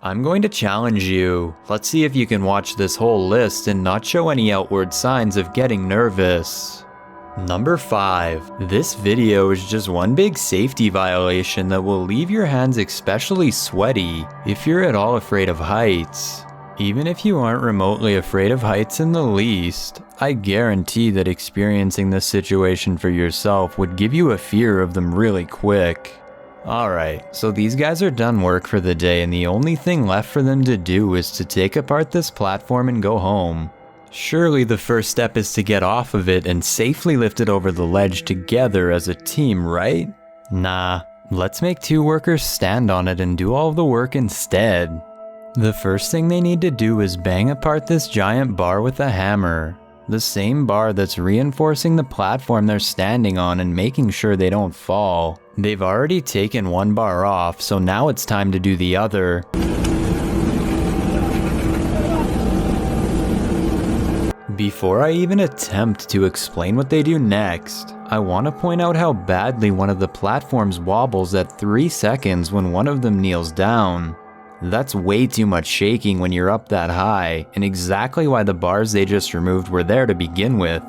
I'm going to challenge you. Let's see if you can watch this whole list and not show any outward signs of getting nervous. Number 5. This video is just one big safety violation that will leave your hands especially sweaty if you're at all afraid of heights. Even if you aren't remotely afraid of heights in the least, I guarantee that experiencing this situation for yourself would give you a fear of them really quick. Alright, so these guys are done work for the day and the only thing left for them to do is to take apart this platform and go home. Surely the first step is to get off of it and safely lift it over the ledge together as a team, right? Nah, let's make 2 workers stand on it and do all the work instead. The first thing they need to do is bang apart this giant bar with a hammer. The same bar that's reinforcing the platform they're standing on and making sure they don't fall. They've already taken one bar off, so now it's time to do the other. Before I even attempt to explain what they do next, I want to point out how badly one of the platforms wobbles at 3 seconds when one of them kneels down. That's way too much shaking when you're up that high, and exactly why the bars they just removed were there to begin with.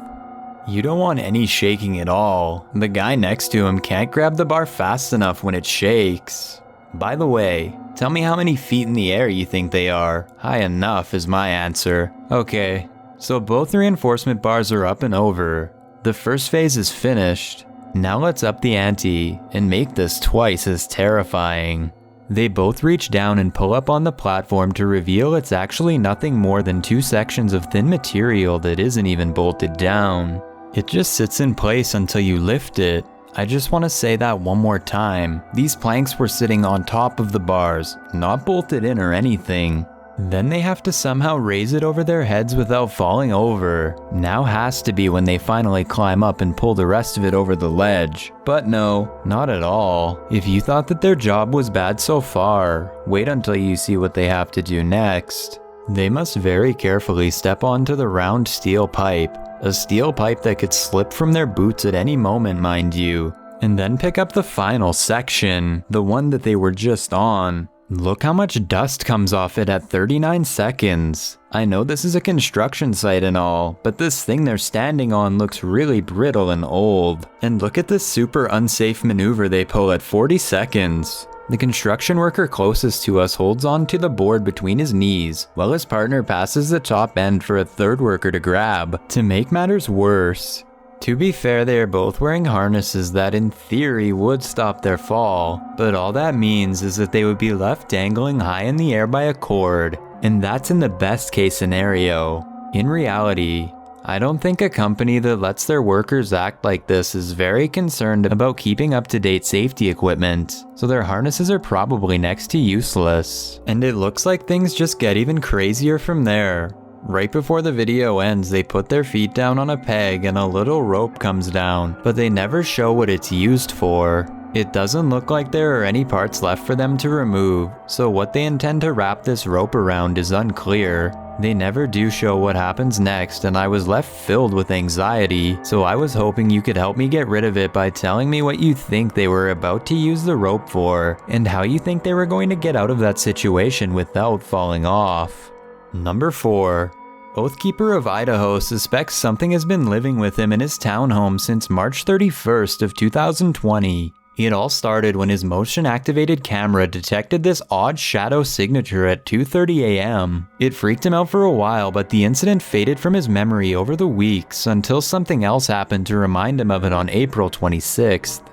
You don't want any shaking at all. The guy next to him can't grab the bar fast enough when it shakes. By the way, tell me how many feet in the air you think they are. High enough is my answer. Okay, so both reinforcement bars are up and over. The first phase is finished. Now let's up the ante and make this twice as terrifying. They both reach down and pull up on the platform to reveal it's actually nothing more than 2 sections of thin material that isn't even bolted down. It just sits in place until you lift it. I just want to say that one more time. These planks were sitting on top of the bars, not bolted in or anything. Then they have to somehow raise it over their heads without falling over. Now has to be when they finally climb up and pull the rest of it over the ledge. But no, not at all. If you thought that their job was bad so far, wait until you see what they have to do next. They must very carefully step onto the round steel pipe. A steel pipe that could slip from their boots at any moment, mind you. And then pick up the final section, the one that they were just on. Look how much dust comes off it at 39 seconds. I know this is a construction site and all, but this thing they're standing on looks really brittle and old. And look at this super unsafe maneuver they pull at 40 seconds. The construction worker closest to us holds on to the board between his knees, while his partner passes the top end for a third worker to grab. To make matters worse, to be fair, they are both wearing harnesses that in theory would stop their fall, but all that means is that they would be left dangling high in the air by a cord, and that's in the best case scenario. In reality, I don't think a company that lets their workers act like this is very concerned about keeping up-to-date safety equipment, so their harnesses are probably next to useless. And it looks like things just get even crazier from there. Right before the video ends, they put their feet down on a peg and a little rope comes down, but they never show what it's used for. It doesn't look like there are any parts left for them to remove, so what they intend to wrap this rope around is unclear. They never do show what happens next, and I was left filled with anxiety, so I was hoping you could help me get rid of it by telling me what you think they were about to use the rope for, and how you think they were going to get out of that situation without falling off. Number 4. Oathkeeper of Idaho suspects something has been living with him in his townhome since March 31st of 2020. It all started when his motion-activated camera detected this odd shadow signature at 2:30 a.m. It freaked him out for a while, but the incident faded from his memory over the weeks until something else happened to remind him of it on April 26th.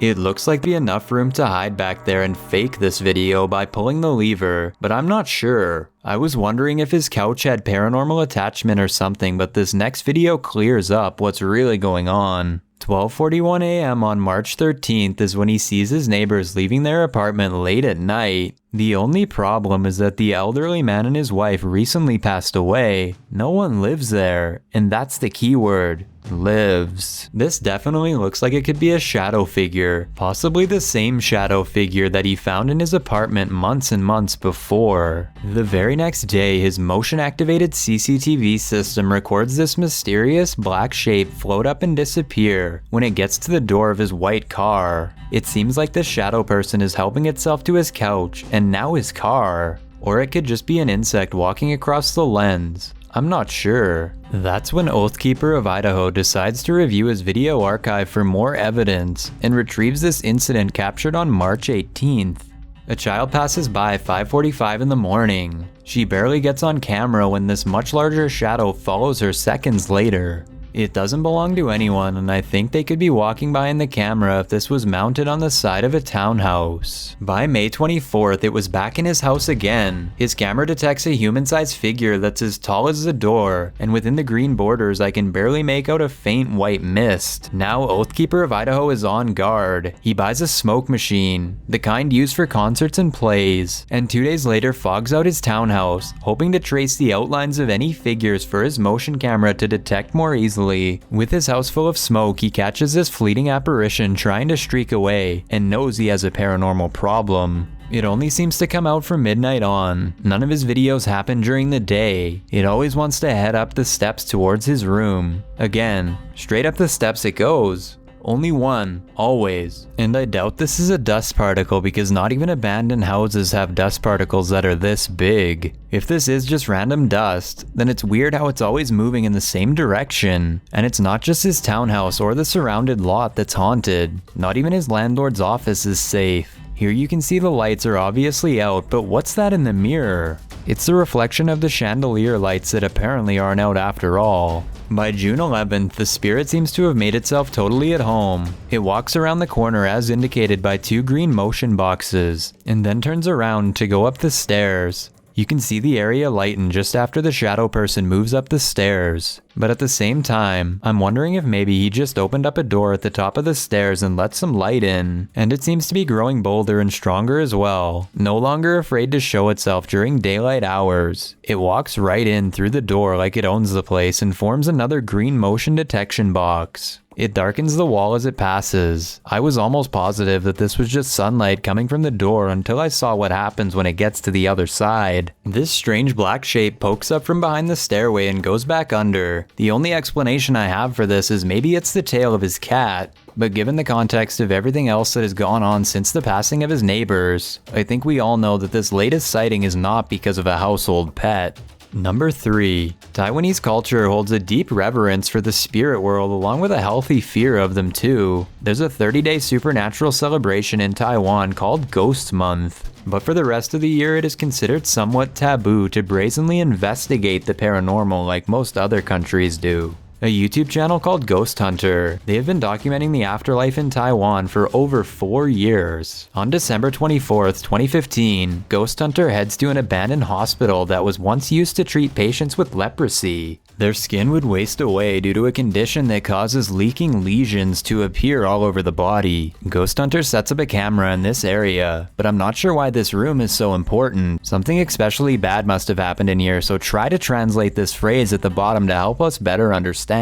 It looks like there'd be enough room to hide back there and fake this video by pulling the lever, but I'm not sure. I was wondering if his couch had paranormal attachment or something, but this next video clears up what's really going on. 12:41 a.m. on March 13th is when he sees his neighbors leaving their apartment late at night. The only problem is that the elderly man and his wife recently passed away. No one lives there, and that's the key word. Lives. This definitely looks like it could be a shadow figure, possibly the same shadow figure that he found in his apartment months and months before. The very next day, his motion-activated CCTV system records this mysterious black shape float up and disappear when it gets to the door of his white car. It seems like the shadow person is helping itself to his couch and and now his car. Or it could just be an insect walking across the lens. I'm not sure. That's when Oathkeeper of Idaho decides to review his video archive for more evidence and retrieves this incident captured on March 18th. A child passes by 5:45 in the morning. She barely gets on camera when this much larger shadow follows her seconds later. It doesn't belong to anyone, and I think they could be walking behind the camera if this was mounted on the side of a townhouse. By May 24th, it was back in his house again. His camera detects a human-sized figure that's as tall as the door, and within the green borders I can barely make out a faint white mist. Now Oathkeeper of Idaho is on guard. He buys a smoke machine, the kind used for concerts and plays, and 2 days later fogs out his townhouse, hoping to trace the outlines of any figures for his motion camera to detect more easily. With his house full of smoke, he catches this fleeting apparition trying to streak away and knows he has a paranormal problem. It only seems to come out from midnight on. None of his videos happen during the day. It always wants to head up the steps towards his room. Again, straight up the steps it goes. Only one, always. And I doubt this is a dust particle because not even abandoned houses have dust particles that are this big. If this is just random dust, then it's weird how it's always moving in the same direction. And it's not just his townhouse or the surrounded lot that's haunted. Not even his landlord's office is safe. Here you can see the lights are obviously out, but what's that in the mirror? It's the reflection of the chandelier lights that apparently aren't out after all. By June 11th, the spirit seems to have made itself totally at home. It walks around the corner as indicated by 2 green motion boxes, and then turns around to go up the stairs. You can see the area lighten just after the shadow person moves up the stairs. But at the same time, I'm wondering if maybe he just opened up a door at the top of the stairs and let some light in. And it seems to be growing bolder and stronger as well, no longer afraid to show itself during daylight hours. It walks right in through the door like it owns the place and forms another green motion detection box. It darkens the wall as it passes. I was almost positive that this was just sunlight coming from the door until I saw what happens when it gets to the other side. This strange black shape pokes up from behind the stairway and goes back under. The only explanation I have for this is maybe it's the tail of his cat. But given the context of everything else that has gone on since the passing of his neighbors, I think we all know that this latest sighting is not because of a household pet. Number 3. Taiwanese culture holds a deep reverence for the spirit world along with a healthy fear of them too. There's a 30-day supernatural celebration in Taiwan called Ghost Month. But for the rest of the year it is considered somewhat taboo to brazenly investigate the paranormal like most other countries do. A YouTube channel called Ghost Hunter. They have been documenting the afterlife in Taiwan for over 4 years. On December 24th, 2015, Ghost Hunter heads to an abandoned hospital that was once used to treat patients with leprosy. Their skin would waste away due to a condition that causes leaking lesions to appear all over the body. Ghost Hunter sets up a camera in this area, but I'm not sure why this room is so important. Something especially bad must have happened in here, so try to translate this phrase at the bottom to help us better understand.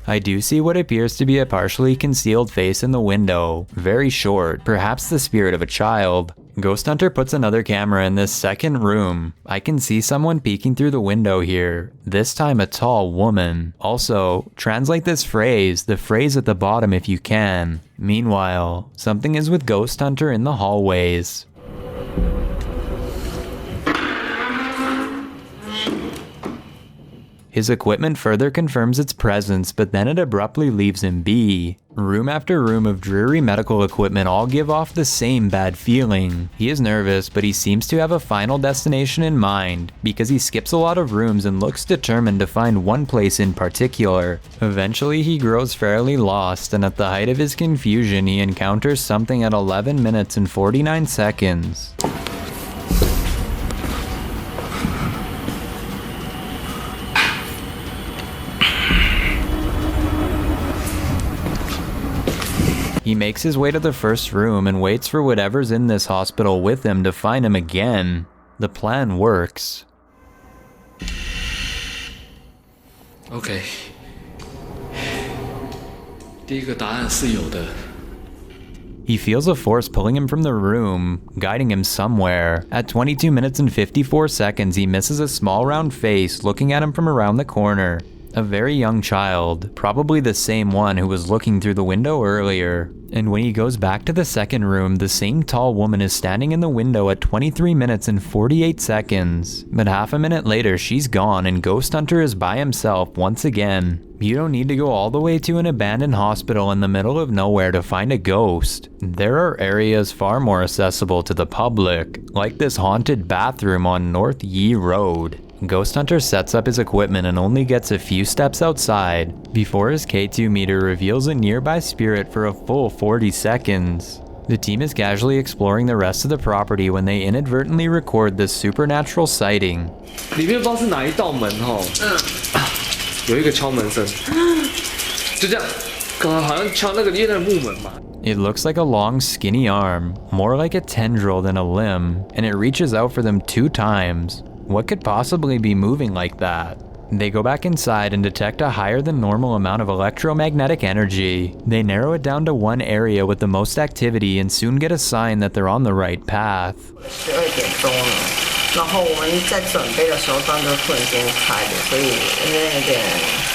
I do see what appears to be a partially concealed face in the window. Very short, perhaps the spirit of a child. Ghost Hunter puts another camera in this second room. I can see someone peeking through the window here, this time a tall woman. Also, translate this phrase, the phrase at the bottom if you can. Meanwhile, something is with Ghost Hunter in the hallways. His equipment further confirms its presence, but then it abruptly leaves him be. Room after room of dreary medical equipment all give off the same bad feeling. He is nervous, but he seems to have a final destination in mind, because he skips a lot of rooms and looks determined to find one place in particular. Eventually he grows fairly lost, and at the height of his confusion he encounters something at 11 minutes and 49 seconds. He makes his way to the first room and waits for whatever's in this hospital with him to find him again. The plan works. Okay. 第一个答案是有的。 He feels a force pulling him from the room, guiding him somewhere. At 22 minutes and 54 seconds, he misses a small round face looking at him from around the corner. A very young child, probably the same one who was looking through the window earlier. And when he goes back to the second room, the same tall woman is standing in the window at 23 minutes and 48 seconds. But half a minute later, she's gone and Ghost Hunter is by himself once again. You don't need to go all the way to an abandoned hospital in the middle of nowhere to find a ghost. There are areas far more accessible to the public, like this haunted bathroom on North Yi Road. Ghost Hunter sets up his equipment and only gets a few steps outside before his K2 meter reveals a nearby spirit for a full 40 seconds. The team is casually exploring the rest of the property when they inadvertently record this supernatural sighting. 里面不知道是哪一道门哦，有一个敲门声，就这样，刚刚好像敲那个夜的木门嘛。 It looks like a long skinny arm, more like a tendril than a limb, and it reaches out for them 2 times. What could possibly be moving like that? They go back inside and detect a higher than normal amount of electromagnetic energy. They narrow it down to one area with the most activity and soon get a sign that they're on the right path. 12点钟了，然后我们在准备的时候，灯就突然间开了，所以有点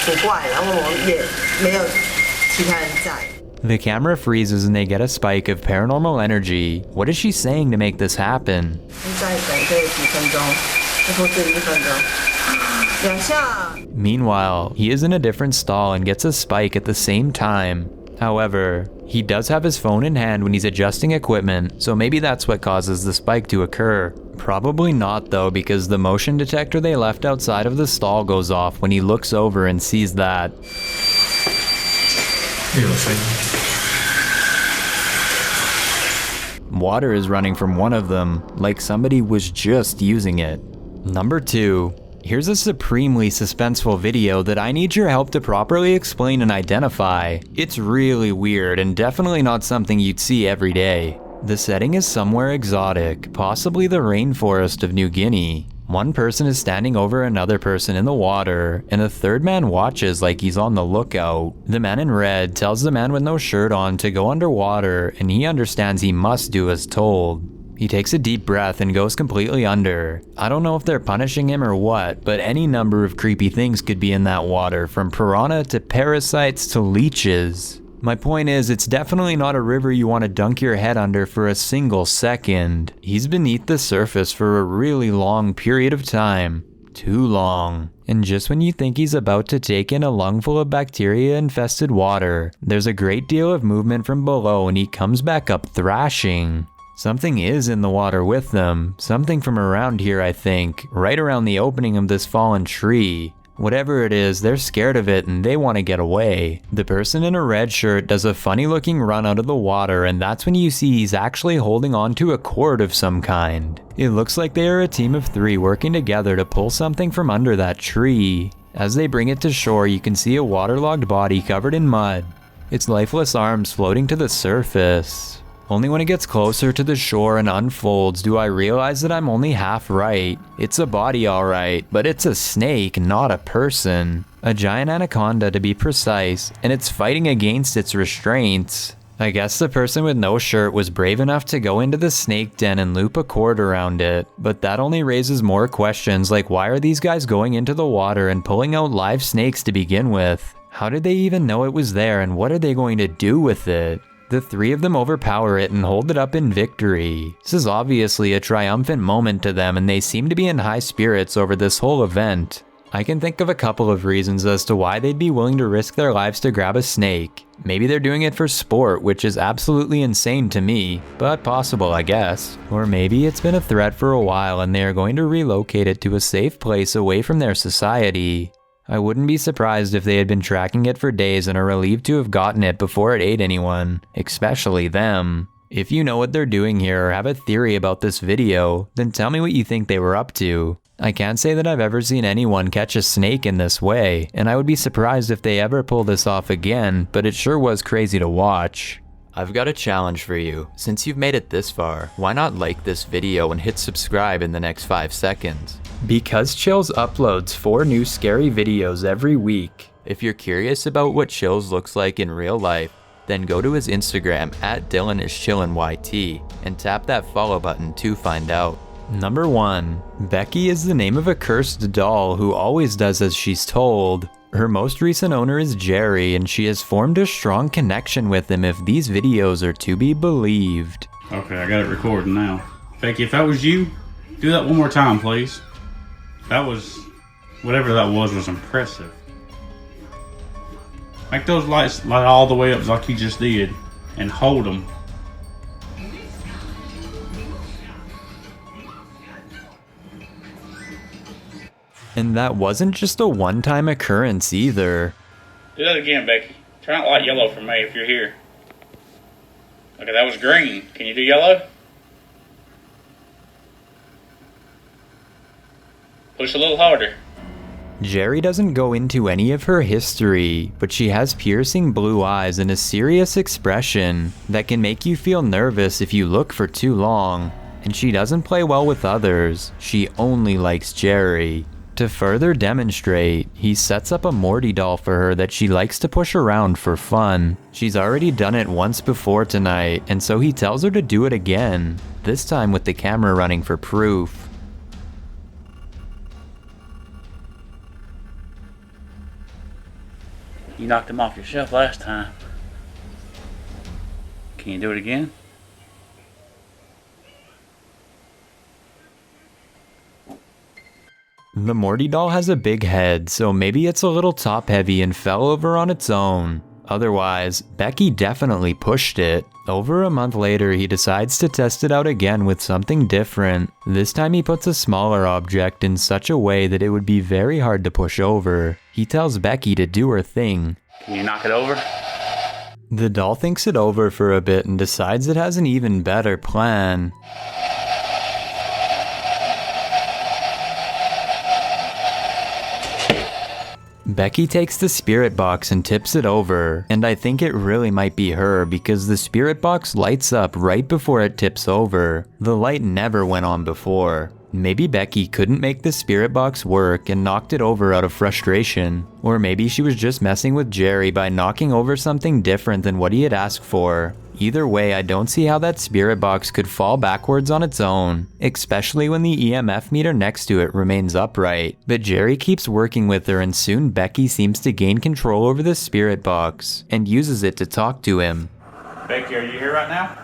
古怪，然后我们也没有其他人在。 The camera freezes and they get a spike of paranormal energy. What is she saying to make this happen? 再等个几分钟，或者1分钟，2下。 Meanwhile, he is in a different stall and gets a spike at the same time. However, he does have his phone in hand when he's adjusting equipment, so maybe that's what causes the spike to occur. Probably not though, because the motion detector they left outside of the stall goes off when he looks over and sees that. 又有声音。 Water is running from one of them, like somebody was just using it. Number 2. Here's a supremely suspenseful video that I need your help to properly explain and identify. It's really weird and definitely not something you'd see every day. The setting is somewhere exotic, possibly the rainforest of New Guinea. One person is standing over another person in the water, and a third man watches like he's on the lookout. The man in red tells the man with no shirt on to go underwater, and he understands he must do as told. He takes a deep breath and goes completely under. I don't know if they're punishing him or what, but any number of creepy things could be in that water, from piranha to parasites to leeches. My point is, it's definitely not a river you want to dunk your head under for a single second. He's beneath the surface for a really long period of time. Too long. And just when you think he's about to take in a lungful of bacteria-infested water, there's a great deal of movement from below and he comes back up thrashing. Something is in the water with them. Something from around here, I think. Right around the opening of this fallen tree. Whatever it is, they're scared of it and they want to get away. The person in a red shirt does a funny looking run out of the water, and that's when you see he's actually holding on to a cord of some kind. It looks like they are a team of 3 working together to pull something from under that tree. As they bring it to shore, you can see a waterlogged body covered in mud. Its lifeless arms floating to the surface. Only when it gets closer to the shore and unfolds do I realize that I'm only half right. It's a body alright, but it's a snake, not a person. A giant anaconda to be precise, and it's fighting against its restraints. I guess the person with no shirt was brave enough to go into the snake den and loop a cord around it, but that only raises more questions like why are these guys going into the water and pulling out live snakes to begin with? How did they even know it was there and what are they going to do with it? The 3 of them overpower it and hold it up in victory. This is obviously a triumphant moment to them and they seem to be in high spirits over this whole event. I can think of a couple of reasons as to why they'd be willing to risk their lives to grab a snake. Maybe they're doing it for sport, which is absolutely insane to me, but possible I guess. Or maybe it's been a threat for a while and they are going to relocate it to a safe place away from their society. I wouldn't be surprised if they had been tracking it for days and are relieved to have gotten it before it ate anyone, especially them. If you know what they're doing here or have a theory about this video, then tell me what you think they were up to. I can't say that I've ever seen anyone catch a snake in this way, and I would be surprised if they ever pull this off again, but it sure was crazy to watch. I've got a challenge for you. Since you've made it this far, why not like this video and hit subscribe in the next 5 seconds? Because Chills uploads 4 new scary videos every week. If you're curious about what Chills looks like in real life, then go to his Instagram at DylanIsChillinYT and tap that follow button to find out. Number 1. Becky is the name of a cursed doll who always does as she's told. Her most recent owner is Jerry, and she has formed a strong connection with him if these videos are to be believed. Okay, I got it recording now. Becky, if that was you, do that one more time, please. That was, whatever that was impressive. Make those lights light all the way up like you just did, and hold them. And that wasn't just a one-time occurrence either. Do that again, Becky. Turn out light yellow for me if you're here. Okay, that was green. Can you do yellow? Push a little harder. Jerry doesn't go into any of her history, but she has piercing blue eyes and a serious expression that can make you feel nervous if you look for too long. And she doesn't play well with others, she only likes Jerry. To further demonstrate, he sets up a Morty doll for her that she likes to push around for fun. She's already done it once before tonight, and so he tells her to do it again, this time with the camera running for proof. You knocked him off your shelf last time. Can you do it again? The Morty doll has a big head, so maybe it's a little top heavy and fell over on its own. Otherwise, Becky definitely pushed it. Over a month later, he decides to test it out again with something different. This time he puts a smaller object in such a way that it would be very hard to push over. He tells Becky to do her thing. Can you knock it over? The doll thinks it over for a bit and decides it has an even better plan. Becky takes the spirit box and tips it over, and I think it really might be her because the spirit box lights up right before it tips over. The light never went on before. Maybe Becky couldn't make the spirit box work and knocked it over out of frustration. Or maybe she was just messing with Jerry by knocking over something different than what he had asked for. Either way, I don't see how that spirit box could fall backwards on its own, especially when the EMF meter next to it remains upright. But Jerry keeps working with her and soon Becky seems to gain control over the spirit box and uses it to talk to him. Becky, are you here right now?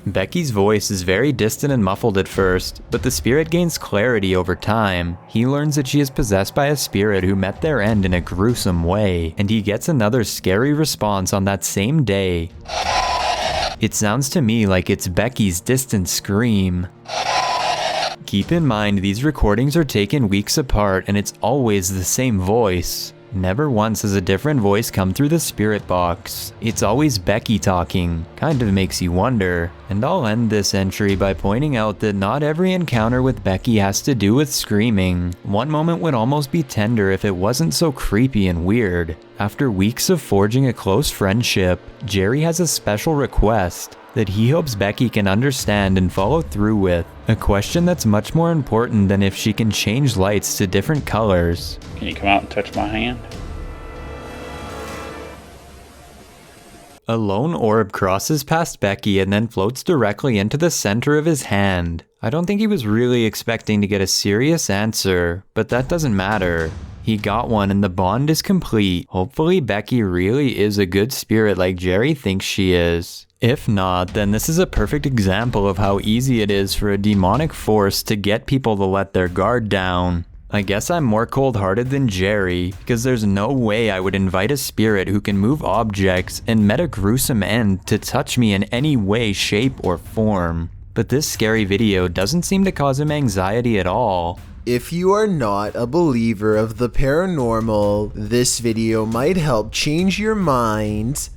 Becky's voice is very distant and muffled at first, but the spirit gains clarity over time. He learns that she is possessed by a spirit who met their end in a gruesome way, and he gets another scary response on that same day. It sounds to me like it's Becky's distant scream. Keep in mind these recordings are taken weeks apart and it's always the same voice. Never once has a different voice come through the spirit box. It's always Becky talking. Kind of makes you wonder. And I'll end this entry by pointing out that not every encounter with Becky has to do with screaming. One moment would almost be tender if it wasn't so creepy and weird. After weeks of forging a close friendship, Jerry has a special request that he hopes Becky can understand and follow through with. A question that's much more important than if she can change lights to different colors. Can you come out and touch my hand? A lone orb crosses past Becky and then floats directly into the center of his hand. I don't think he was really expecting to get a serious answer, but that doesn't matter. He got one and the bond is complete. Hopefully Becky really is a good spirit like Jerry thinks she is. If not, then this is a perfect example of how easy it is for a demonic force to get people to let their guard down. I guess I'm more cold-hearted than Jerry, because there's no way I would invite a spirit who can move objects and met a gruesome end to touch me in any way, shape, or form. But this scary video doesn't seem to cause him anxiety at all. If you are not a believer of the paranormal, this video might help change your mind.